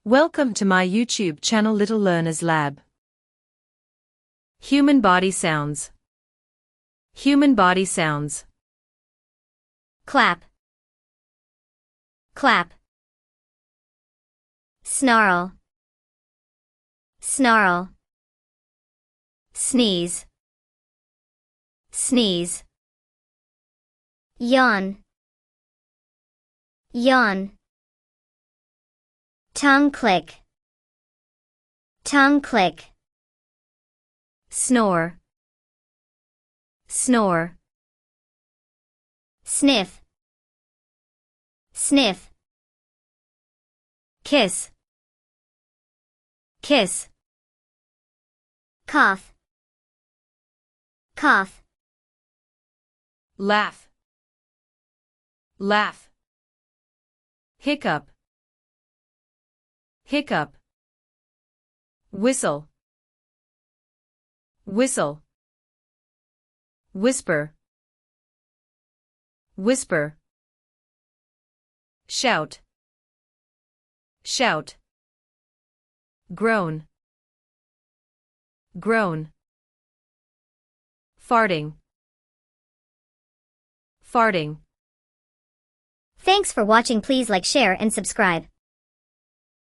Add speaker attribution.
Speaker 1: Welcome to my YouTube channel Little Learners Lab. Human body sounds. Human body sounds.
Speaker 2: Clap. Clap. Snarl. Snarl. Sneeze. Sneeze. Yawn. Yawn. Tongue click. Tongue click. Snore. Snore. Sniff. Sniff. Kiss. Kiss. Cough. Cough.
Speaker 1: Laugh. Laugh. Hiccup. Hiccup. Whistle. Whistle. Whisper. Whisper. Shout. Shout. Groan. Groan. Farting. Farting.
Speaker 2: Thanks for watching. Please like, share and subscribe.